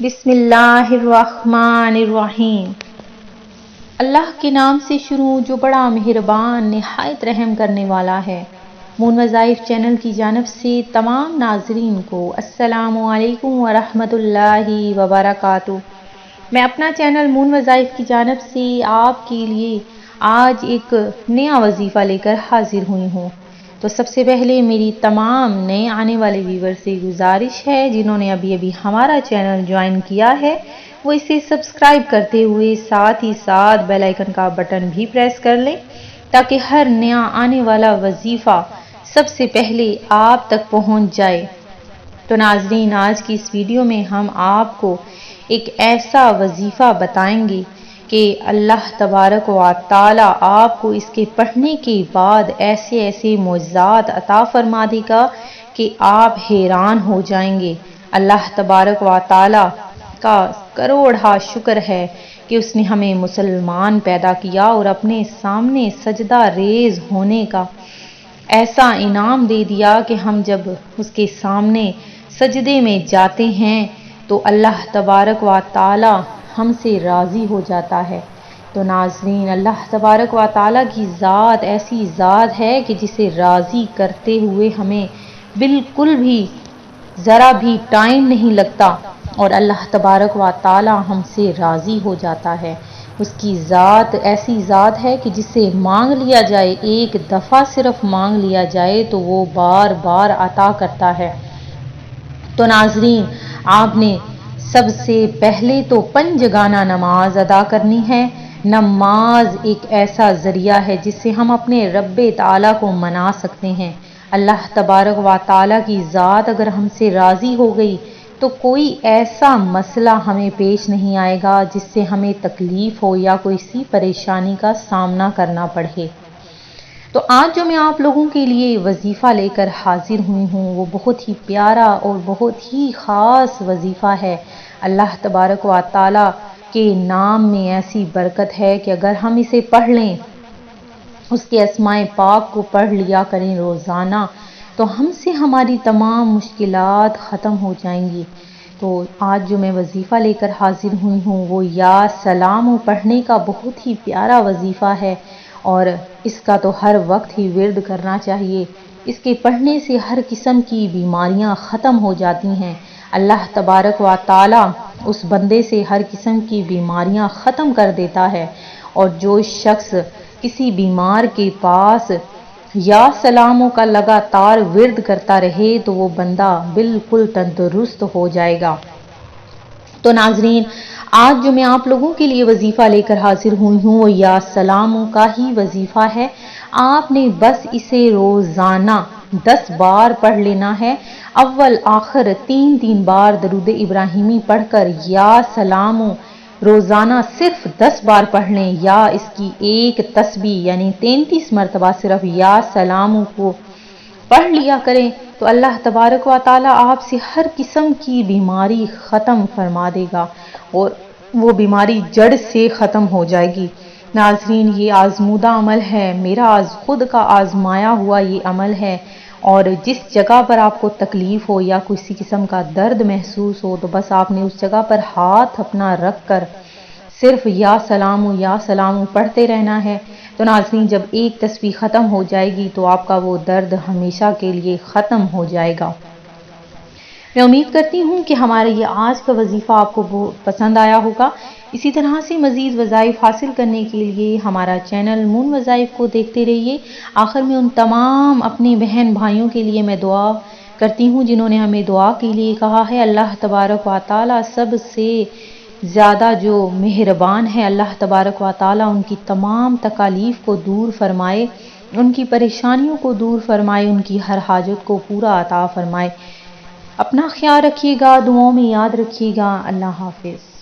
بسم اللہ الرحمن الرحیم۔ اللہ کے نام سے شروع جو بڑا مہربان نہایت رحم کرنے والا ہے۔ مون وظائف چینل کی جانب سے تمام ناظرین کو السلام علیکم ورحمۃ اللہ وبرکاتہ۔ میں اپنا چینل مون وظائف کی جانب سے آپ کے لیے آج ایک نیا وظیفہ لے کر حاضر ہوئی ہوں۔ تو سب سے پہلے میری تمام نئے آنے والے ویور سے گزارش ہے، جنہوں نے ابھی ہمارا چینل جوائن کیا ہے وہ اسے سبسکرائب کرتے ہوئے ساتھ ہی ساتھ بیل آئیکن کا بٹن بھی پریس کر لیں، تاکہ ہر نیا آنے والا وظیفہ سب سے پہلے آپ تک پہنچ جائے۔ تو ناظرین، آج کی اس ویڈیو میں ہم آپ کو ایک ایسا وظیفہ بتائیں گے کہ اللہ تبارک و تعالی آپ کو اس کے پڑھنے کے بعد ایسے ایسے معجزات عطا فرما دے گا کہ آپ حیران ہو جائیں گے۔ اللہ تبارک و تعالی کا کروڑا شکر ہے کہ اس نے ہمیں مسلمان پیدا کیا اور اپنے سامنے سجدہ ریز ہونے کا ایسا انعام دے دیا کہ ہم جب اس کے سامنے سجدے میں جاتے ہیں تو اللہ تبارک و تعالی ہم سے راضی ہو جاتا ہے۔ تو ناظرین، اللہ تبارک و تعالی کی ذات ایسی ذات ہے کہ جسے راضی کرتے ہوئے ہمیں بالکل بھی ذرا بھی ٹائم نہیں لگتا، اور اللہ تبارک و تعالی ہم سے راضی ہو جاتا ہے۔ اس کی ذات ایسی ذات ہے کہ جسے مانگ لیا جائے، ایک دفعہ صرف مانگ لیا جائے تو وہ بار بار عطا کرتا ہے۔ تو ناظرین، آپ نے سب سے پہلے تو پنجگانہ نماز ادا کرنی ہے۔ نماز ایک ایسا ذریعہ ہے جس سے ہم اپنے رب تعالیٰ کو منا سکتے ہیں۔ اللہ تبارک و تعالیٰ کی ذات اگر ہم سے راضی ہو گئی تو کوئی ایسا مسئلہ ہمیں پیش نہیں آئے گا جس سے ہمیں تکلیف ہو یا کوئی سی پریشانی کا سامنا کرنا پڑے۔ تو آج جو میں آپ لوگوں کے لیے وظیفہ لے کر حاضر ہوئی ہوں وہ بہت ہی پیارا اور بہت ہی خاص وظیفہ ہے۔ اللہ تبارک و تعالیٰ کے نام میں ایسی برکت ہے کہ اگر ہم اسے پڑھ لیں، اس کے اسماء پاک کو پڑھ لیا کریں روزانہ، تو ہم سے ہماری تمام مشکلات ختم ہو جائیں گی۔ تو آج جو میں وظیفہ لے کر حاضر ہوئی ہوں وہ یا سلام پڑھنے کا بہت ہی پیارا وظیفہ ہے، اور اس کا تو ہر وقت ہی ورد کرنا چاہیے۔ اس کے پڑھنے سے ہر قسم کی بیماریاں ختم ہو جاتی ہیں۔ اللہ تبارک و تعالی اس بندے سے ہر قسم کی بیماریاں ختم کر دیتا ہے، اور جو شخص کسی بیمار کے پاس یا سلاموں کا لگاتار ورد کرتا رہے تو وہ بندہ بالکل تندرست ہو جائے گا۔ تو ناظرین، آج جو میں آپ لوگوں کے لیے وظیفہ لے کر حاضر ہوئی ہوں وہ یا سلاموں کا ہی وظیفہ ہے۔ آپ نے بس اسے روزانہ 10 بار پڑھ لینا ہے۔ اول آخر 3 بار درود ابراہیمی پڑھ کر یا سلاموں روزانہ صرف 10 بار پڑھ لیں، یا اس کی ایک تسبیح یعنی 33 مرتبہ صرف یا سلاموں کو پڑھ لیا کریں تو اللہ تبارک و تعالی آپ سے ہر قسم کی بیماری ختم فرما دے گا، اور وہ بیماری جڑ سے ختم ہو جائے گی۔ ناظرین، یہ آزمودہ عمل ہے، میرا خود کا آزمایا ہوا یہ عمل ہے، اور جس جگہ پر آپ کو تکلیف ہو یا کسی قسم کا درد محسوس ہو تو بس آپ نے اس جگہ پر ہاتھ اپنا رکھ کر صرف یا سلام پڑھتے رہنا ہے۔ تو ناظرین، جب ایک تسبیح ختم ہو جائے گی تو آپ کا وہ درد ہمیشہ کے لیے ختم ہو جائے گا۔ میں امید کرتی ہوں کہ ہمارا یہ آج کا وظیفہ آپ کو بہت پسند آیا ہوگا۔ اسی طرح سے مزید وظائف حاصل کرنے کے لیے ہمارا چینل مون وظائف کو دیکھتے رہیے۔ آخر میں ان تمام اپنے بہن بھائیوں کے لیے میں دعا کرتی ہوں جنہوں نے ہمیں دعا کے لیے کہا ہے۔ اللہ تبارک و تعالی سب سے زیادہ جو مہربان ہے، اللہ تبارک و تعالی ان کی تمام تکالیف کو دور فرمائے، ان کی پریشانیوں کو دور فرمائے، ان کی ہر حاجت کو پورا عطا فرمائے۔ اپنا خیال رکھیے گا، دعاؤں میں یاد رکھیے گا۔ اللہ حافظ۔